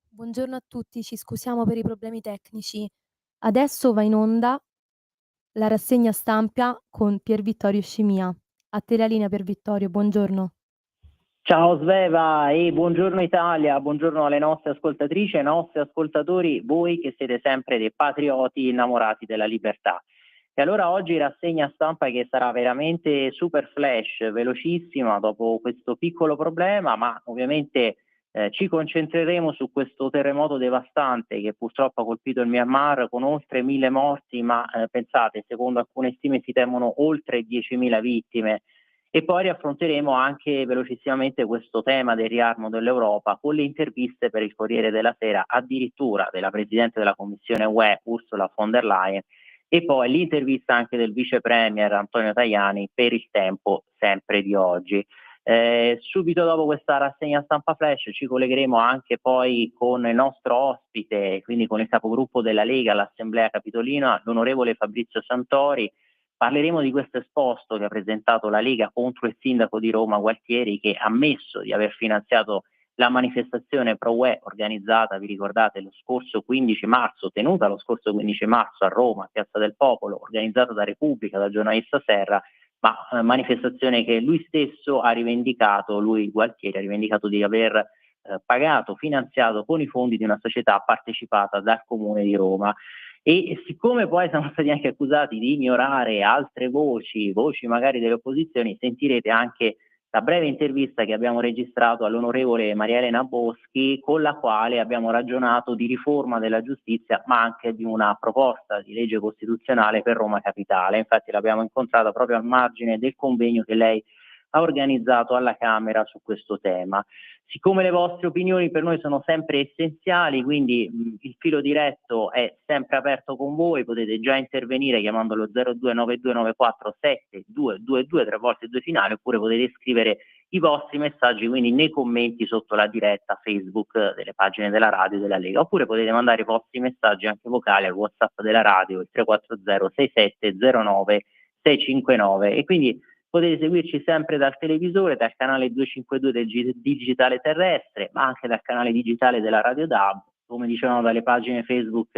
Buongiorno a tutti, ci scusiamo per i problemi tecnici. Adesso va in onda la rassegna stampa con Pier Vittorio Scimia. A te la linea, Pier Vittorio, buongiorno. Ciao Sveva e buongiorno Italia, buongiorno alle nostre ascoltatrici e ai nostri ascoltatori, voi che siete sempre dei patrioti innamorati della libertà. E allora oggi rassegna stampa che sarà veramente super flash, velocissima dopo questo piccolo problema, ma ovviamente ci concentreremo su questo terremoto devastante che purtroppo ha colpito il Myanmar con oltre 1000 morti, ma pensate, secondo alcune stime si temono oltre 10.000 vittime. E poi riaffronteremo anche velocissimamente questo tema del riarmo dell'Europa con le interviste per il Corriere della Sera, addirittura della Presidente della Commissione UE Ursula von der Leyen, e poi l'intervista anche del Vice Premier Antonio Tajani per il Tempo, sempre di oggi. Subito dopo questa rassegna stampa flash ci collegheremo anche poi con il nostro ospite, quindi con il capogruppo della Lega all'Assemblea Capitolina, l'onorevole Fabrizio Santori. Parleremo di questo esposto che ha presentato la Lega contro il sindaco di Roma Gualtieri, che ha ammesso di aver finanziato la manifestazione pro UE organizzata, vi ricordate, lo scorso 15 marzo, tenuta lo scorso 15 marzo a Roma, Piazza del Popolo, organizzata da Repubblica, dal giornalista Serra, ma manifestazione che lui stesso ha rivendicato, lui Gualtieri ha rivendicato di aver pagato, finanziato con i fondi di una società partecipata dal Comune di Roma. E siccome poi siamo stati anche accusati di ignorare altre voci magari delle opposizioni, sentirete anche la breve intervista che abbiamo registrato all'onorevole Maria Elena Boschi, con la quale abbiamo ragionato di riforma della giustizia, ma anche di una proposta di legge costituzionale per Roma Capitale. Infatti l'abbiamo incontrata proprio al margine del convegno che lei ha organizzato alla Camera su questo tema. Siccome le vostre opinioni per noi sono sempre essenziali, quindi il filo diretto è sempre aperto con voi, potete già intervenire chiamando lo 0292947222, 3 volte 2 finali, oppure potete scrivere i vostri messaggi quindi nei commenti sotto la diretta Facebook delle pagine della radio e della Lega, oppure potete mandare i vostri messaggi anche vocali al WhatsApp della radio, il 340 6709 659, e quindi potete seguirci sempre dal televisore, dal canale 252 del digitale terrestre, ma anche dal canale digitale della Radio DAB, come dicevano dalle pagine Facebook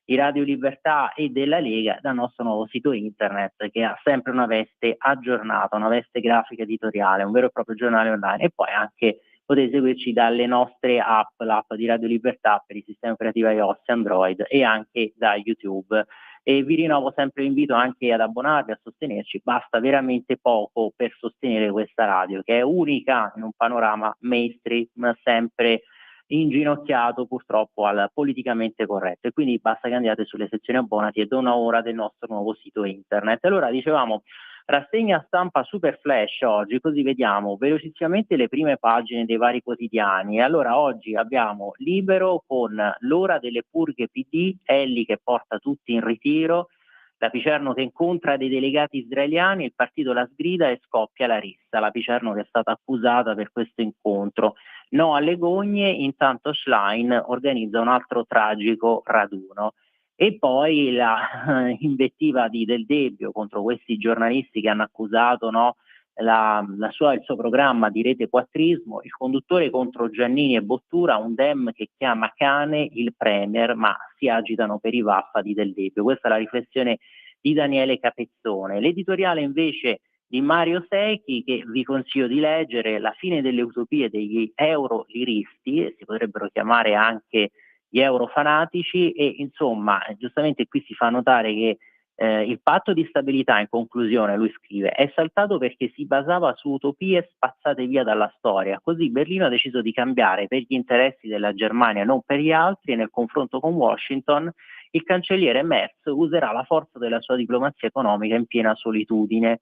di Radio Libertà e della Lega, dal nostro nuovo sito internet che ha sempre una veste aggiornata, una veste grafica editoriale, un vero e proprio giornale online, e poi anche potete seguirci dalle nostre app, l'app di Radio Libertà per i sistemi operativi iOS e Android, e anche da YouTube. E vi rinnovo sempre l'invito anche ad abbonarvi, a sostenerci, basta veramente poco per sostenere questa radio che è unica in un panorama mainstream sempre inginocchiato purtroppo al politicamente corretto, e quindi basta che andiate sulle sezioni abbonati e da una ora del nostro nuovo sito internet. Allora dicevamo rassegna stampa super flash oggi, così vediamo velocissimamente le prime pagine dei vari quotidiani. Allora oggi abbiamo Libero con l'ora delle purghe PD, Elli che porta tutti in ritiro, la Picerno che incontra dei delegati israeliani, il partito la sgrida e scoppia la rissa. La Picerno che è stata accusata per questo incontro. No alle gogne, intanto Schlein organizza un altro tragico raduno. E poi la invettiva di Del Debbio contro questi giornalisti che hanno accusato, no, il suo programma di rete quattrismo, il conduttore contro Giannini e Bottura, un dem che chiama cane il premier, ma si agitano per i vaffa di Del Debbio. Questa è la riflessione di Daniele Capezzone. L'editoriale invece di Mario Secchi, che vi consiglio di leggere, La fine delle utopie degli euro-liristi, e si potrebbero chiamare anche gli eurofanatici, e insomma giustamente qui si fa notare che il patto di stabilità, in conclusione, lui scrive, è saltato perché si basava su utopie spazzate via dalla storia, così Berlino ha deciso di cambiare per gli interessi della Germania, non per gli altri, e nel confronto con Washington il cancelliere Merz userà la forza della sua diplomazia economica in piena solitudine.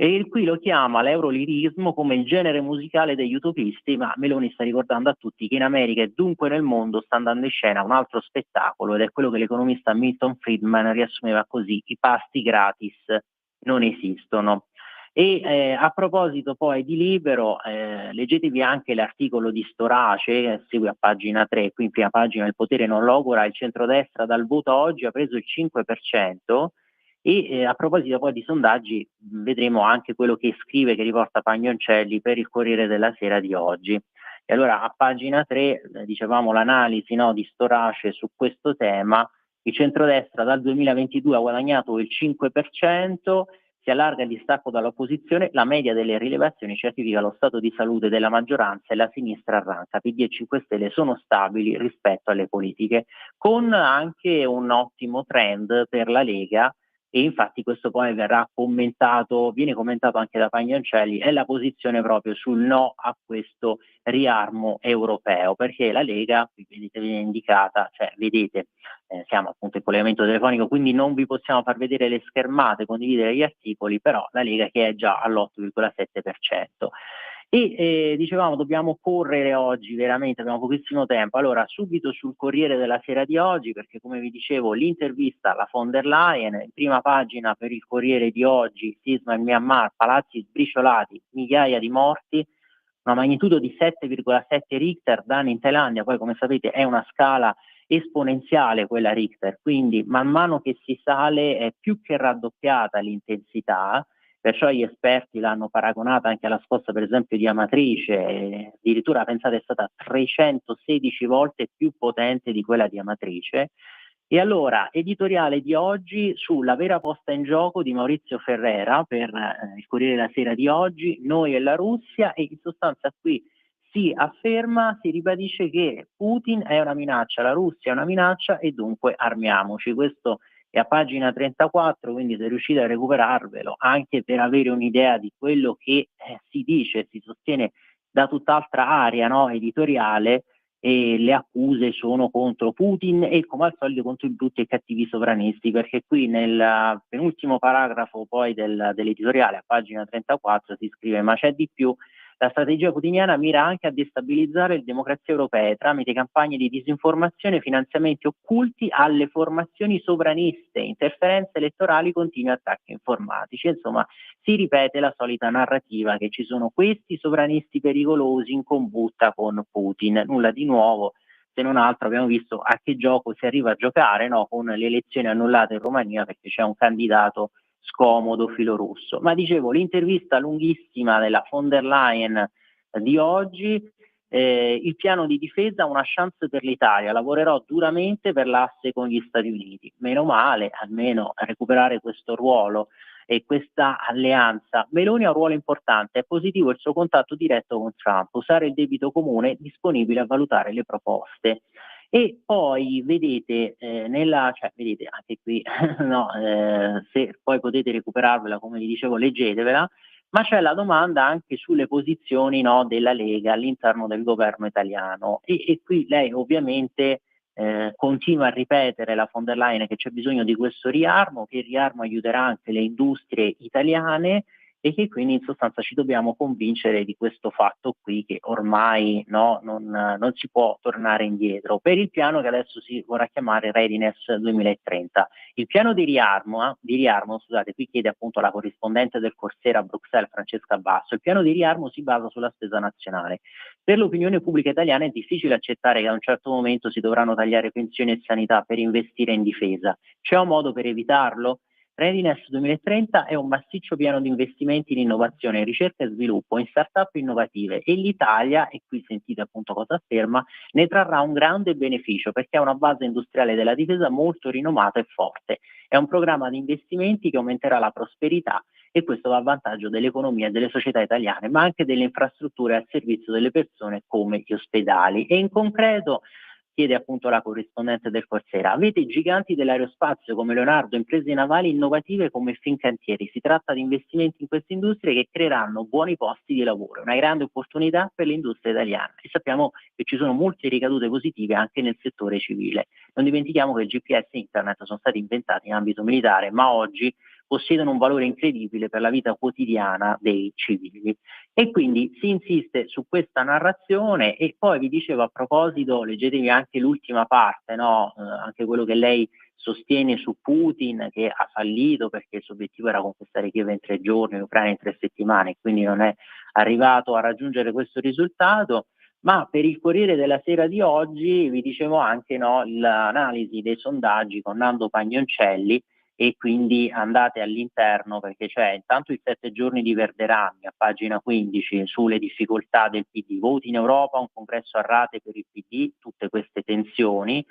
E qui lo chiama l'eurolirismo come il genere musicale degli utopisti, ma Meloni sta ricordando a tutti che in America e dunque nel mondo sta andando in scena un altro spettacolo, ed è quello che l'economista Milton Friedman riassumeva così: i pasti gratis non esistono. E a proposito poi di Libero, leggetevi anche l'articolo di Storace, che segue a pagina 3, qui in prima pagina: il potere non logora, il centrodestra dal voto oggi ha preso il 5%, E a proposito poi di sondaggi, vedremo anche quello che scrive, che riporta Pagnoncelli per il Corriere della Sera di oggi. E allora a pagina 3, dicevamo l'analisi, no, di Storace su questo tema. Il centrodestra dal 2022 ha guadagnato il 5%, si allarga il distacco dall'opposizione, la media delle rilevazioni certifica lo stato di salute della maggioranza e la sinistra arranca. PD e 5 Stelle sono stabili rispetto alle politiche, con anche un ottimo trend per la Lega. E infatti questo poi viene commentato anche da Pagnoncelli, è la posizione proprio sul no a questo riarmo europeo, perché la Lega, qui vedete viene indicata, cioè vedete, siamo appunto in collegamento telefonico, quindi non vi possiamo far vedere le schermate, condividere gli articoli, però la Lega che è già all'8,7%. E dicevamo dobbiamo correre oggi, veramente abbiamo pochissimo tempo. Allora, subito sul Corriere della Sera di oggi, perché come vi dicevo l'intervista alla von der Leyen, in prima pagina per il Corriere di oggi, sisma in Myanmar, palazzi sbriciolati, migliaia di morti, una magnitudo di 7,7 Richter, danni in Thailandia, poi come sapete è una scala esponenziale quella Richter, quindi man mano che si sale è più che raddoppiata l'intensità, perciò gli esperti l'hanno paragonata anche alla scossa per esempio di Amatrice, addirittura pensate è stata 316 volte più potente di quella di Amatrice. E allora, editoriale di oggi sulla vera posta in gioco di Maurizio Ferrera per il Corriere della Sera di oggi, noi e la Russia, e in sostanza qui si afferma, si ribadisce che Putin è una minaccia, la Russia è una minaccia e dunque armiamoci. Questo è a pagina 34, quindi se riuscite a recuperarvelo, anche per avere un'idea di quello che si dice, si sostiene da tutt'altra area, no, editoriale, e le accuse sono contro Putin e come al solito contro i brutti e cattivi sovranisti, perché qui nel penultimo paragrafo poi dell'editoriale a pagina 34 si scrive ma c'è di più. La strategia putiniana mira anche a destabilizzare le democrazie europee tramite campagne di disinformazione, finanziamenti occulti alle formazioni sovraniste, interferenze elettorali, continui attacchi informatici. Insomma, si ripete la solita narrativa che ci sono questi sovranisti pericolosi in combutta con Putin. Nulla di nuovo, se non altro abbiamo visto a che gioco si arriva a giocare, no? Con le elezioni annullate in Romania perché c'è un candidato scomodo filorusso. Ma dicevo, l'intervista lunghissima della von der Leyen di oggi, il piano di difesa, una chance per l'Italia, lavorerò duramente per l'asse con gli Stati Uniti. Meno male, almeno a recuperare questo ruolo e questa alleanza. Meloni ha un ruolo importante, è positivo il suo contatto diretto con Trump, usare il debito comune, disponibile a valutare le proposte. E poi vedete, vedete anche qui, no, se poi potete recuperarvela, come vi dicevo, leggetevela, ma c'è la domanda anche sulle posizioni, no, della Lega all'interno del governo italiano. E qui lei ovviamente continua a ripetere la von der Leyen che c'è bisogno di questo riarmo, che il riarmo aiuterà anche le industrie italiane e che quindi in sostanza ci dobbiamo convincere di questo fatto qui che ormai no, non si può tornare indietro per il piano che adesso si vorrà chiamare Readiness 2030. Il piano di riarmo, scusate, qui chiede appunto la corrispondente del Corsiere a Bruxelles Francesca Basso, il piano di riarmo si basa sulla spesa nazionale. Per l'opinione pubblica italiana è difficile accettare che a un certo momento si dovranno tagliare pensioni e sanità per investire in difesa. C'è un modo per evitarlo? Readiness 2030 è un massiccio piano di investimenti in innovazione, ricerca e sviluppo, in start-up innovative e l'Italia, e qui sentite appunto cosa afferma, ne trarrà un grande beneficio perché ha una base industriale della difesa molto rinomata e forte. È un programma di investimenti che aumenterà la prosperità e questo va a vantaggio dell'economia e delle società italiane, ma anche delle infrastrutture al servizio delle persone come gli ospedali. E in concreto chiede appunto la corrispondente del Corsera. Avete giganti dell'aerospazio come Leonardo, imprese navali innovative come Fincantieri. Si tratta di investimenti in queste industrie che creeranno buoni posti di lavoro, una grande opportunità per l'industria italiana e sappiamo che ci sono molte ricadute positive anche nel settore civile. Non dimentichiamo che il GPS e Internet sono stati inventati in ambito militare, ma oggi possiedono un valore incredibile per la vita quotidiana dei civili. E quindi si insiste su questa narrazione e poi vi dicevo a proposito, leggetevi anche l'ultima parte, no? Anche quello che lei sostiene su Putin che ha fallito perché il suo obiettivo era conquistare Kiev in 3 giorni, l'Ucraina in 3 settimane, quindi non è arrivato a raggiungere questo risultato. Ma per il Corriere della Sera di oggi vi dicevo anche no, l'analisi dei sondaggi con Nando Pagnoncelli e quindi andate all'interno perché c'è intanto i 7 giorni di Verderami a pagina 15 sulle difficoltà del PD, voti in Europa, un congresso a rate per il PD, tutte queste tensioni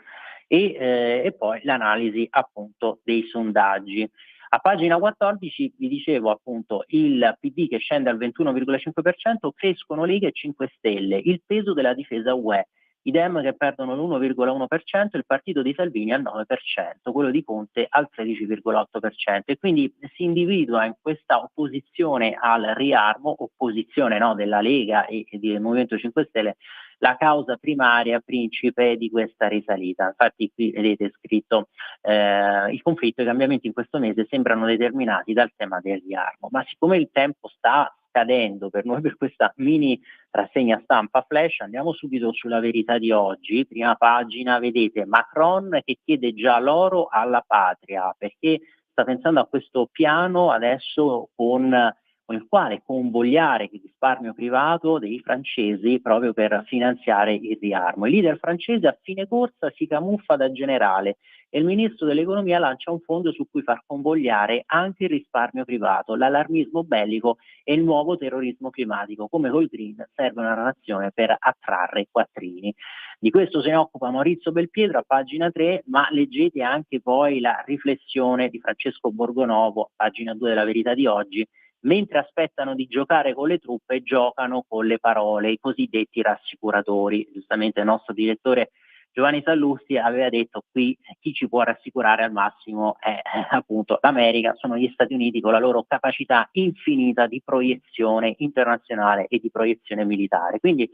e poi l'analisi appunto dei sondaggi. A pagina 14 vi dicevo appunto il PD che scende al 21,5%, crescono Lega e 5 Stelle, il peso della difesa UE. I Dem che perdono l'1,1%, il partito di Salvini al 9%, quello di Conte al 13,8%. E quindi si individua in questa opposizione al riarmo, opposizione no, della Lega e del Movimento 5 Stelle, la causa primaria, principe di questa risalita. Infatti qui vedete scritto il conflitto e i cambiamenti in questo mese sembrano determinati dal tema del riarmo, ma siccome il tempo sta scadendo per noi per questa mini rassegna stampa flash, andiamo subito sulla verità di oggi. Prima pagina, vedete Macron che chiede già l'oro alla patria perché sta pensando a questo piano adesso con il quale convogliare il risparmio privato dei francesi proprio per finanziare il riarmo. Il leader francese a fine corsa si camuffa da generale e il ministro dell'economia lancia un fondo su cui far convogliare anche il risparmio privato, l'allarmismo bellico e il nuovo terrorismo climatico. Come col Green serve una nazione per attrarre quattrini. Di questo se ne occupa Maurizio Belpietro a pagina 3, ma leggete anche poi la riflessione di Francesco Borgonovo a pagina 2 della Verità di oggi. Mentre aspettano di giocare con le truppe, giocano con le parole, i cosiddetti rassicuratori. Giustamente il nostro direttore Giovanni Sallusti aveva detto qui chi ci può rassicurare al massimo è appunto l'America, sono gli Stati Uniti con la loro capacità infinita di proiezione internazionale e di proiezione militare. Quindi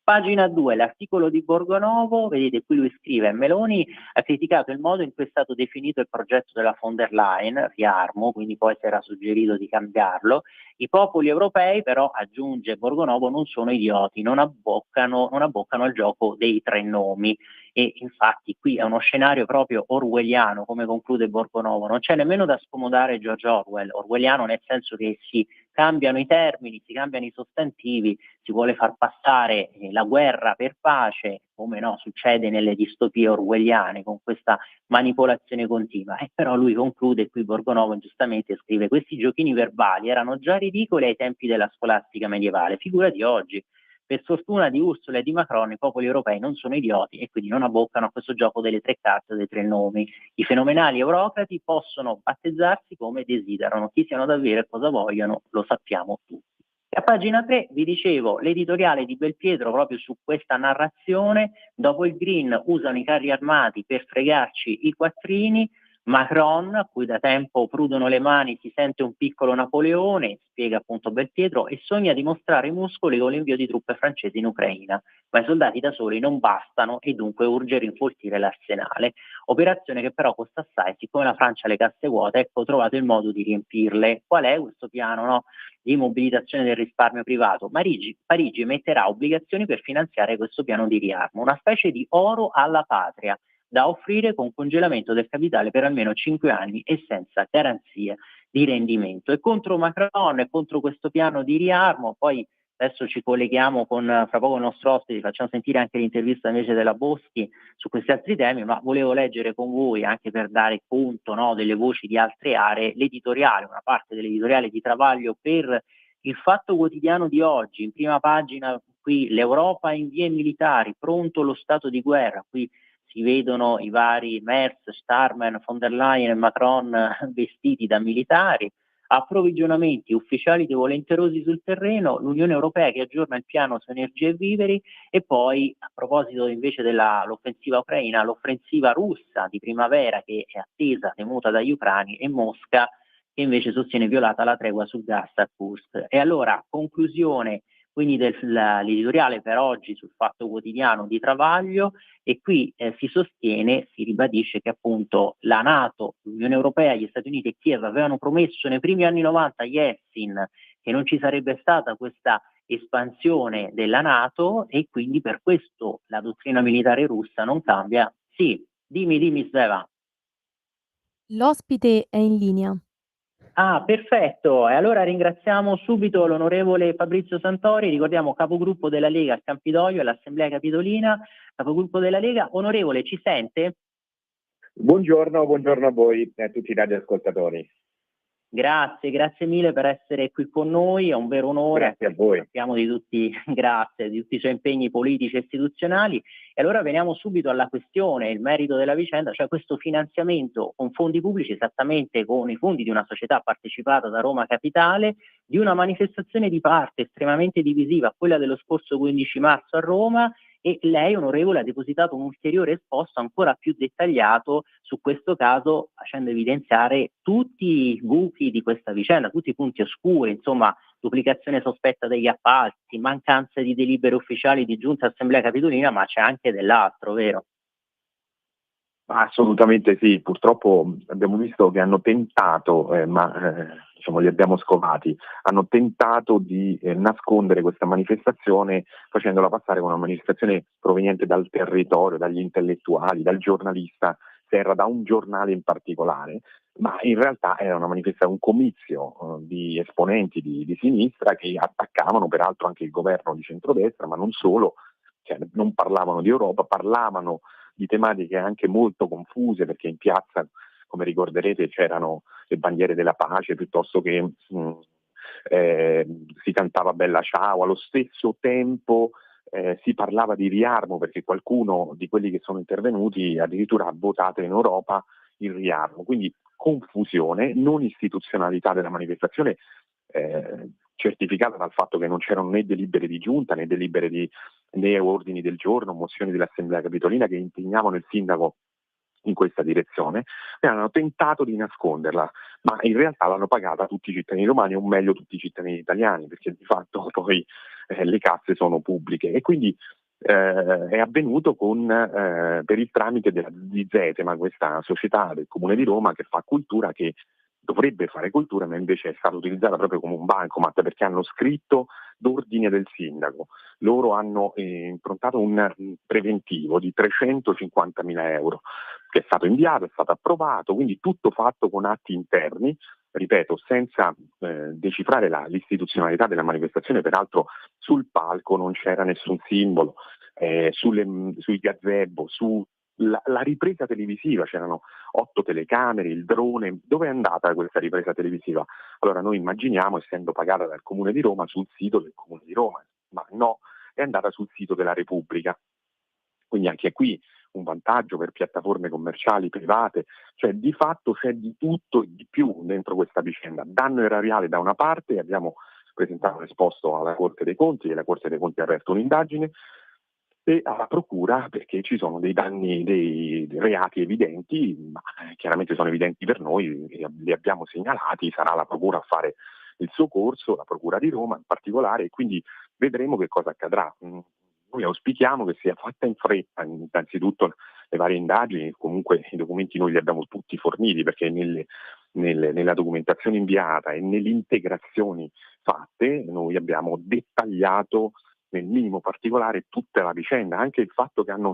pagina 2, l'articolo di Borgonovo, vedete qui lui scrive Meloni ha criticato il modo in cui è stato definito il progetto della von der Leyen, riarmo, quindi poi si era suggerito di cambiarlo. I popoli europei però, aggiunge Borgonovo, non sono idioti, non abboccano al gioco dei tre nomi. E infatti qui è uno scenario proprio orwelliano, come conclude Borgonovo, non c'è nemmeno da scomodare George Orwell, orwelliano nel senso che si cambiano i termini, si cambiano i sostantivi, si vuole far passare la guerra per pace, come no, succede nelle distopie orwelliane con questa manipolazione continua. E però lui conclude, qui Borgonovo giustamente scrive, questi giochini verbali erano già ridicoli ai tempi della scolastica medievale, figura di oggi. Per fortuna di Ursula e di Macron i popoli europei non sono idioti e quindi non abboccano a questo gioco delle tre carte, dei tre nomi. I fenomenali eurocrati possono battezzarsi come desiderano, chi siano davvero e cosa vogliono lo sappiamo tutti. E a pagina 3 vi dicevo l'editoriale di Belpietro proprio su questa narrazione, dopo il Green usano i carri armati per fregarci i quattrini, Macron, a cui da tempo prudono le mani, si sente un piccolo Napoleone, spiega appunto Belpietro, e sogna di mostrare i muscoli con l'invio di truppe francesi in Ucraina, ma i soldati da soli non bastano e dunque urge rinfoltire l'arsenale. Operazione che però costa assai, siccome la Francia ha le casse vuote, ecco trovato il modo di riempirle. Qual è questo piano, no? Di mobilitazione del risparmio privato? Parigi emetterà obbligazioni per finanziare questo piano di riarmo, una specie di oro alla patria, da offrire con congelamento del capitale per almeno 5 anni e senza garanzie di rendimento. E contro Macron e contro questo piano di riarmo, poi adesso ci colleghiamo con fra poco il nostro ospite, facciamo sentire anche l'intervista invece della Boschi su questi altri temi, ma volevo leggere con voi anche per dare conto no, delle voci di altre aree, l'editoriale, una parte dell'editoriale di Travaglio per il Fatto Quotidiano di oggi, in prima pagina qui l'Europa invia i militari, pronto lo stato di guerra, qui si vedono i vari Merz, Starmer, von der Leyen e Macron vestiti da militari, approvvigionamenti ufficiali dei volenterosi sul terreno, l'Unione Europea che aggiorna il piano su energia e viveri e poi a proposito invece dell'offensiva ucraina, l'offensiva russa di primavera che è attesa, temuta dagli ucraini e Mosca che invece sostiene violata la tregua sul gas a Kursk. E allora, conclusione quindi dell'editoriale per oggi sul Fatto Quotidiano di Travaglio e qui si sostiene, si ribadisce che appunto la Nato, l'Unione Europea, gli Stati Uniti e Kiev avevano promesso nei primi anni 90 a Yeltsin che non ci sarebbe stata questa espansione della Nato e quindi per questo la dottrina militare russa non cambia. Sì, dimmi Sveva. L'ospite è in linea. Ah, perfetto. E allora ringraziamo subito l'onorevole Fabrizio Santori, ricordiamo capogruppo della Lega a Campidoglio all'Assemblea Capitolina, capogruppo della Lega. Onorevole, ci sente? Buongiorno a voi e a tutti i radioascoltatori. Grazie mille per essere qui con noi, è un vero onore. Grazie a voi. Sappiamo di tutti, grazie, di tutti i suoi impegni politici e istituzionali. E allora veniamo subito alla questione, il merito della vicenda, cioè questo finanziamento con fondi pubblici, esattamente con i fondi di una società partecipata da Roma Capitale, di una manifestazione di parte estremamente divisiva, quella dello scorso 15 marzo a Roma, e lei, onorevole, ha depositato un ulteriore esposto ancora più dettagliato su questo caso, facendo evidenziare tutti i buchi di questa vicenda, tutti i punti oscuri, insomma, duplicazione sospetta degli appalti, mancanza di delibere ufficiali di giunta e assemblea capitolina, ma c'è anche dell'altro, vero? Assolutamente sì, purtroppo abbiamo visto che hanno tentato, diciamo li abbiamo scovati, hanno tentato di nascondere questa manifestazione facendola passare come una manifestazione proveniente dal territorio, dagli intellettuali, dal giornalista, se era da un giornale in particolare, ma in realtà era una manifestazione, un comizio di esponenti di sinistra che attaccavano peraltro anche il governo di centrodestra, ma non solo, cioè, non parlavano di Europa, parlavano di tematiche anche molto confuse, perché in piazza, come ricorderete, c'erano le bandiere della pace piuttosto che si cantava Bella Ciao, allo stesso tempo si parlava di riarmo, perché qualcuno di quelli che sono intervenuti addirittura ha votato in Europa il riarmo, quindi confusione, non istituzionalità della manifestazione, certificata dal fatto che non c'erano né delibere di giunta né ordini del giorno, mozioni dell'Assemblea Capitolina che impegnavano il sindaco in questa direzione, e hanno tentato di nasconderla, ma in realtà l'hanno pagata tutti i cittadini romani, o meglio tutti i cittadini italiani, perché di fatto poi le casse sono pubbliche, e quindi è avvenuto per il tramite di Zetema, questa società del Comune di Roma che fa cultura, che dovrebbe fare cultura, ma invece è stata utilizzata proprio come un bancomat, perché hanno scritto d'ordine del sindaco. Loro hanno improntato un preventivo di 350.000 euro che è stato inviato, è stato approvato, quindi tutto fatto con atti interni, ripeto, senza decifrare l'istituzionalità della manifestazione. Peraltro sul palco non c'era nessun simbolo, sui gazebo, la ripresa televisiva, c'erano 8 telecamere, il drone. Dove è andata questa ripresa televisiva? Allora noi immaginiamo, essendo pagata dal Comune di Roma, sul sito del Comune di Roma, ma no, è andata sul sito della Repubblica. Quindi anche qui un vantaggio per piattaforme commerciali private, cioè di fatto c'è di tutto e di più dentro questa vicenda. Danno erariale da una parte, abbiamo presentato un esposto alla Corte dei Conti e la Corte dei Conti ha aperto un'indagine, e alla Procura perché ci sono dei danni, dei reati evidenti, ma chiaramente sono evidenti per noi, li abbiamo segnalati, sarà la Procura a fare il suo corso, la Procura di Roma in particolare, e quindi vedremo che cosa accadrà. Noi auspichiamo che sia fatta in fretta, innanzitutto le varie indagini, comunque i documenti noi li abbiamo tutti forniti, perché nella documentazione inviata e nelle integrazioni fatte noi abbiamo dettagliato nel minimo particolare tutta la vicenda, anche il fatto che hanno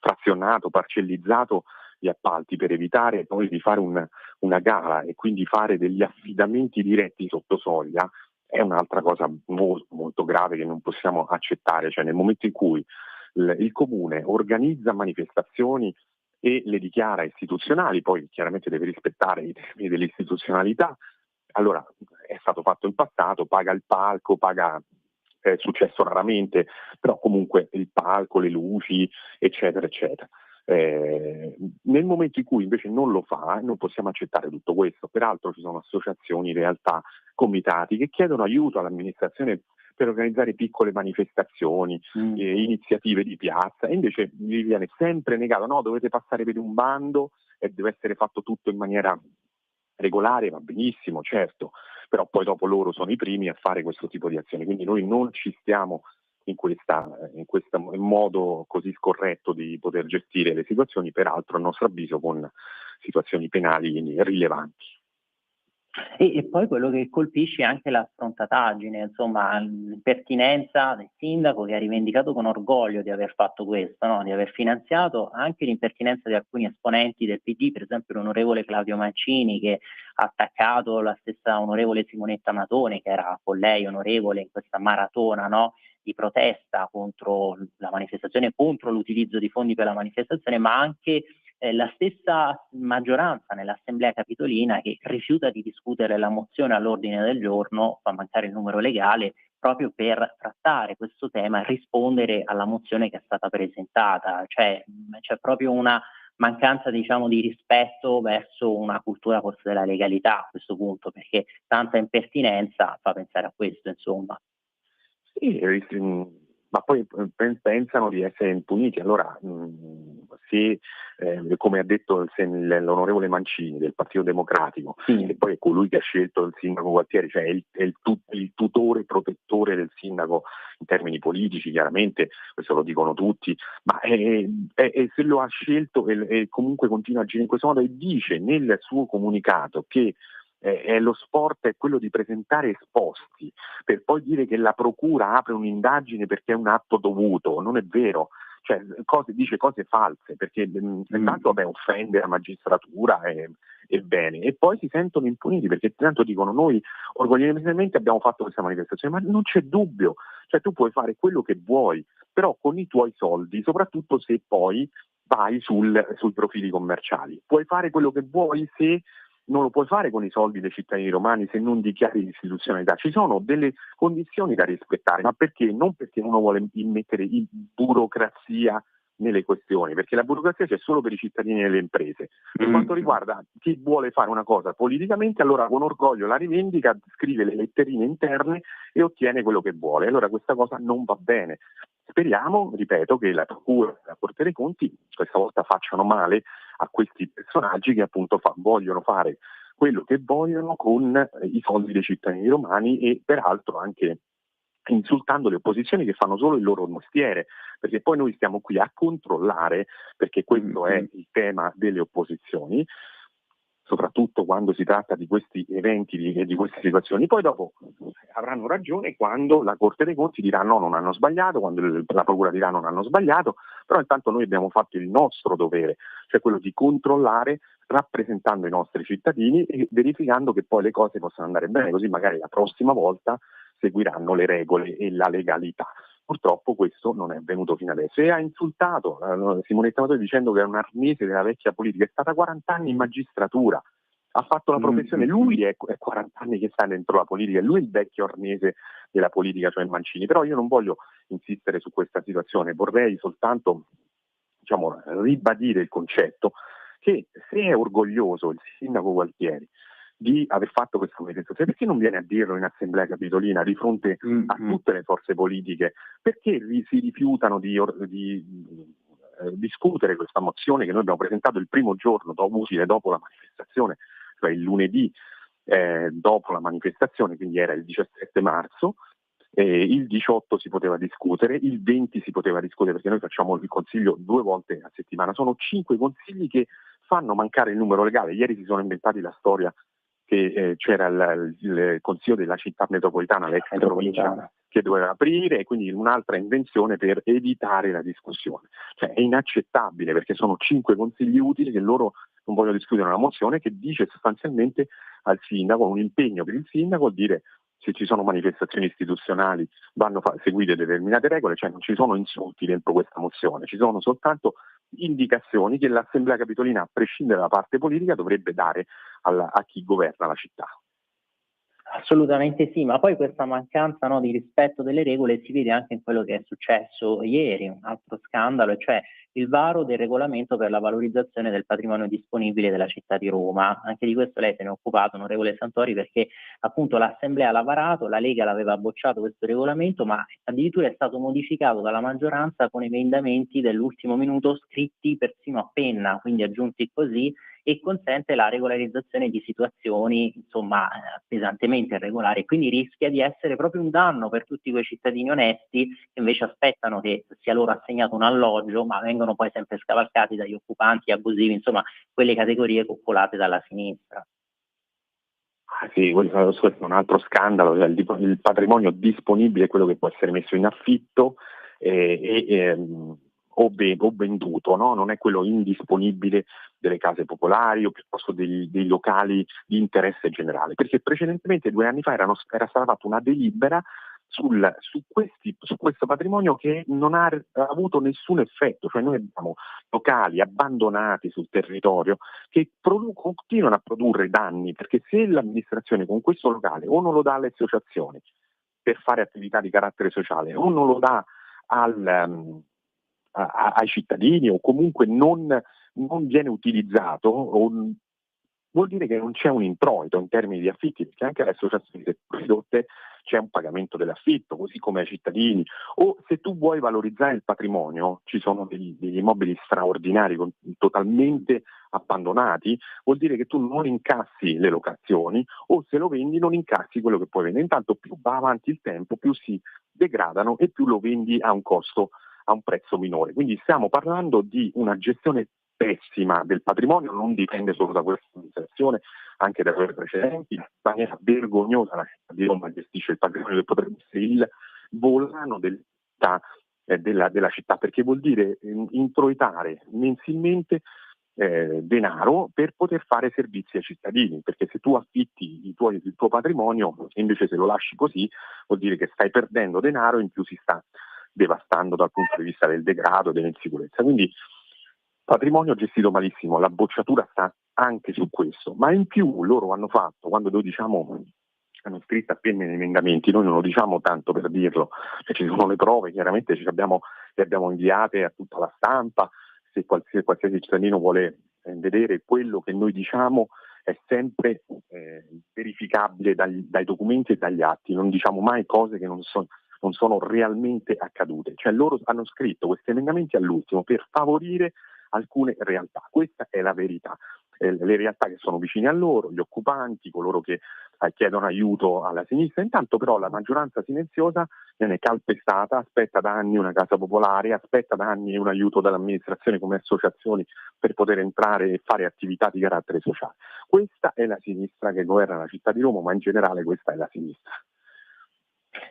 frazionato, parcellizzato gli appalti per evitare poi di fare una gara e quindi fare degli affidamenti diretti sotto soglia. È un'altra cosa molto, molto grave che non possiamo accettare, cioè nel momento in cui il Comune organizza manifestazioni e le dichiara istituzionali, poi chiaramente deve rispettare i termini dell'istituzionalità. Allora, è stato fatto in passato, paga il palco, è successo raramente, però comunque il palco, le luci, eccetera, eccetera. Nel momento in cui invece non lo fa, non possiamo accettare tutto questo. Peraltro ci sono associazioni, realtà, comitati che chiedono aiuto all'amministrazione per organizzare piccole manifestazioni, iniziative di piazza, e invece gli viene sempre negato: no, dovete passare per un bando e deve essere fatto tutto in maniera regolare. Va benissimo, certo, però poi dopo loro sono i primi a fare questo tipo di azioni, quindi noi non ci stiamo in questo modo così scorretto di poter gestire le situazioni, peraltro a nostro avviso con situazioni penali rilevanti. E poi quello che colpisce è anche la sfrontataggine, insomma, l'impertinenza del sindaco, che ha rivendicato con orgoglio di aver fatto questo, no? Di aver finanziato, anche l'impertinenza di alcuni esponenti del PD, per esempio l'onorevole Claudio Mancini, che ha attaccato la stessa onorevole Simonetta Matone, che era con lei onorevole in questa maratona, no? Di protesta contro la manifestazione, contro l'utilizzo di fondi per la manifestazione, ma anche la stessa maggioranza nell'Assemblea Capitolina che rifiuta di discutere la mozione all'ordine del giorno, fa mancare il numero legale, proprio per trattare questo tema e rispondere alla mozione che è stata presentata. Cioè, c'è proprio una mancanza, diciamo, di rispetto verso una cultura forse della legalità a questo punto, perché tanta impertinenza fa pensare a questo, insomma. Sì, ma poi pensano di essere impuniti. Allora, se, come ha detto l'onorevole Mancini del Partito Democratico, Sì. che poi è colui che ha scelto il sindaco Gualtieri, cioè è il tutore protettore del sindaco in termini politici, chiaramente, questo lo dicono tutti, ma se lo ha scelto e comunque continua a agire in questo modo e dice nel suo comunicato che lo sport è quello di presentare esposti, per poi dire che la procura apre un'indagine perché è un atto dovuto, non è vero. Cioè, dice cose false, perché intanto offende la magistratura e bene, e poi si sentono impuniti perché tanto dicono noi orgogliosamente abbiamo fatto questa manifestazione, ma non c'è dubbio, cioè tu puoi fare quello che vuoi, però con i tuoi soldi, soprattutto se poi vai sui profili commerciali, puoi fare quello che vuoi se non lo puoi fare con i soldi dei cittadini romani se non dichiari l'istituzionalità. Ci sono delle condizioni da rispettare, ma perché? Non perché uno vuole immettere burocrazia nelle questioni, perché la burocrazia c'è solo per i cittadini e le imprese. Per quanto riguarda chi vuole fare una cosa politicamente, allora con orgoglio la rivendica, scrive le letterine interne e ottiene quello che vuole. Allora questa cosa non va bene. Speriamo, ripeto, che la Procura e la Corte dei Conti questa volta facciano male a questi personaggi che appunto vogliono fare quello che vogliono con i soldi dei cittadini romani e peraltro anche insultando le opposizioni che fanno solo il loro mestiere, perché poi noi stiamo qui a controllare, perché questo è il tema delle opposizioni, soprattutto quando si tratta di questi eventi e di queste situazioni. Poi dopo avranno ragione quando la Corte dei Conti dirà no, non hanno sbagliato, quando la Procura dirà non hanno sbagliato, però intanto noi abbiamo fatto il nostro dovere, cioè quello di controllare rappresentando i nostri cittadini e verificando che poi le cose possano andare bene, così magari la prossima volta seguiranno le regole e la legalità. Purtroppo questo non è avvenuto fino adesso e ha insultato Simonetta Amatori dicendo che è un arnese della vecchia politica, è stata 40 anni in magistratura, ha fatto la professione, lui è 40 anni che sta dentro la politica, lui è il vecchio arnese della politica, cioè Mancini, però io non voglio insistere su questa situazione, vorrei soltanto ribadire il concetto che se è orgoglioso il sindaco Gualtieri di aver fatto questa manifestazione, perché non viene a dirlo in Assemblea Capitolina di fronte a tutte le forze politiche? Perché si rifiutano di discutere questa mozione che noi abbiamo presentato il primo giorno utile dopo la manifestazione, cioè il lunedì dopo la manifestazione, quindi era il 17 marzo, il 18 si poteva discutere, il 20 si poteva discutere perché noi facciamo il consiglio 2 volte a settimana, sono 5 consigli che fanno mancare il numero legale. Ieri si sono inventati la storia che c'era il consiglio della città metropolitana, l'ex provincia, che doveva aprire, e quindi un'altra invenzione per evitare la discussione. Cioè è inaccettabile perché sono 5 consigli utili che loro non vogliono discutere una mozione che dice sostanzialmente al sindaco, un impegno per il sindaco, dire se ci sono manifestazioni istituzionali vanno seguite determinate regole, cioè non ci sono insulti dentro questa mozione, ci sono soltanto indicazioni che l'Assemblea Capitolina, a prescindere dalla parte politica, dovrebbe dare a chi governa la città. Assolutamente sì, ma poi questa mancanza, no, di rispetto delle regole si vede anche in quello che è successo ieri, un altro scandalo, cioè il varo del regolamento per la valorizzazione del patrimonio disponibile della città di Roma. Anche di questo lei se ne è occupato, onorevole Santori, perché appunto l'Assemblea l'ha varato, la Lega l'aveva bocciato questo regolamento, ma addirittura è stato modificato dalla maggioranza con emendamenti dell'ultimo minuto scritti persino a penna, quindi aggiunti così, e consente la regolarizzazione di situazioni insomma pesantemente irregolari, quindi rischia di essere proprio un danno per tutti quei cittadini onesti che invece aspettano che sia loro assegnato un alloggio, ma vengono poi sempre scavalcati dagli occupanti abusivi, insomma quelle categorie coccolate dalla sinistra. Sì, questo è un altro scandalo, cioè il patrimonio disponibile è quello che può essere messo in affitto o venduto, no? Non è quello indisponibile delle case popolari o piuttosto dei locali di interesse generale, perché precedentemente 2 anni fa era stata fatta una delibera su questo patrimonio che non ha avuto nessun effetto, cioè noi abbiamo locali abbandonati sul territorio che continuano a produrre danni, perché se l'amministrazione con questo locale o non lo dà alle associazioni per fare attività di carattere sociale o non lo dà ai cittadini o comunque non viene utilizzato, vuol dire che non c'è un introito in termini di affitti, perché anche alle associazioni ridotte c'è un pagamento dell'affitto, così come ai cittadini. O se tu vuoi valorizzare il patrimonio, ci sono degli immobili straordinari, totalmente abbandonati, vuol dire che tu non incassi le locazioni o se lo vendi non incassi quello che puoi vendere. Intanto più va avanti il tempo, più si degradano e più lo vendi a un costo, a un prezzo minore. Quindi stiamo parlando di una gestione pessima del patrimonio, non dipende solo da questa amministrazione, anche da quelle precedenti. In maniera vergognosa la città di Roma gestisce il patrimonio che potrebbe essere il volano della città, perché vuol dire introitare mensilmente denaro per poter fare servizi ai cittadini, perché se tu affitti il tuo patrimonio e invece se lo lasci così vuol dire che stai perdendo denaro e in più si sta devastando dal punto di vista del degrado e dell'insicurezza. Quindi patrimonio gestito malissimo, la bocciatura sta anche su questo, ma in più loro hanno fatto, quando noi diciamo hanno scritto appena gli emendamenti, noi non lo diciamo tanto per dirlo, ci sono le prove, chiaramente le abbiamo inviate a tutta la stampa, se qualsiasi cittadino vuole vedere quello che noi diciamo è sempre verificabile dai documenti e dagli atti, non diciamo mai cose che non sono realmente accadute, cioè loro hanno scritto questi emendamenti all'ultimo per favorire alcune realtà, questa è la verità, le realtà che sono vicine a loro, gli occupanti, coloro che chiedono aiuto alla sinistra. Intanto però la maggioranza silenziosa viene calpestata, aspetta da anni una casa popolare, aspetta da anni un aiuto dall'amministrazione come associazioni per poter entrare e fare attività di carattere sociale. Questa è la sinistra che governa la città di Roma, ma in generale questa è la sinistra.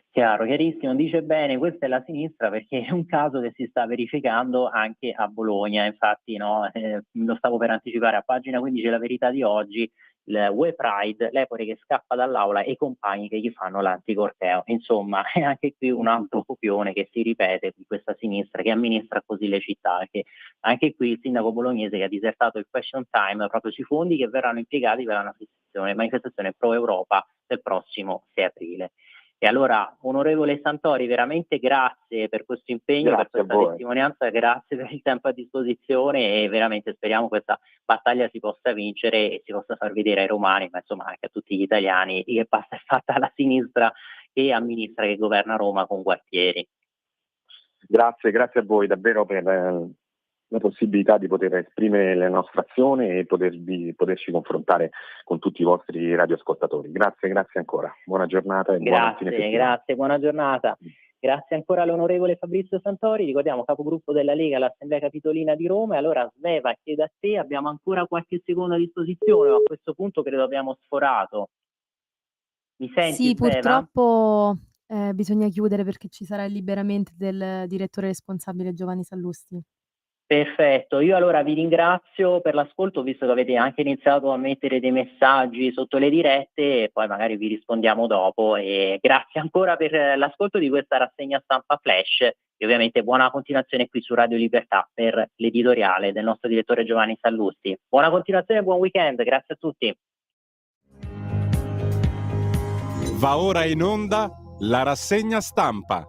Chiaro, chiarissimo, dice bene, questa è la sinistra perché è un caso che si sta verificando anche a Bologna, infatti lo stavo per anticipare, a pagina 15 La Verità di oggi, il Way Pride, l'Epore che scappa dall'aula e i compagni che gli fanno l'anticorteo, insomma è anche qui un altro copione che si ripete di questa sinistra che amministra così le città, perché anche qui il sindaco bolognese che ha disertato il Question Time proprio sui fondi che verranno impiegati per la manifestazione pro Europa del prossimo 6 aprile. E allora, onorevole Santori, veramente grazie per questo impegno, Grazie per questa testimonianza, grazie per il tempo a disposizione e veramente speriamo questa battaglia si possa vincere e si possa far vedere ai romani, ma insomma anche a tutti gli italiani, che basta è fatta la sinistra che amministra, che governa Roma con Gualtieri. Grazie a voi davvero per la possibilità di poter esprimere la nostra azione e poterci confrontare con tutti i vostri radioascoltatori. Grazie ancora. Buona giornata e buona fine settimana. Grazie, buona giornata. Grazie ancora all'onorevole Fabrizio Santori, ricordiamo capogruppo della Lega all'Assemblea Capitolina di Roma. E allora Sveva, chiedo a te, abbiamo ancora qualche secondo a disposizione, ma a questo punto credo abbiamo sforato. Mi senti, Sì, Sveva? purtroppo bisogna chiudere perché ci sarà il liberamento del direttore responsabile Giovanni Sallusti. Perfetto, io allora vi ringrazio per l'ascolto, visto che avete anche iniziato a mettere dei messaggi sotto le dirette e poi magari vi rispondiamo dopo, e grazie ancora per l'ascolto di questa rassegna stampa flash e ovviamente buona continuazione qui su Radio Libertà per l'editoriale del nostro direttore Giovanni Sallusti. Buona continuazione e buon weekend, grazie a tutti. Va ora in onda la rassegna stampa.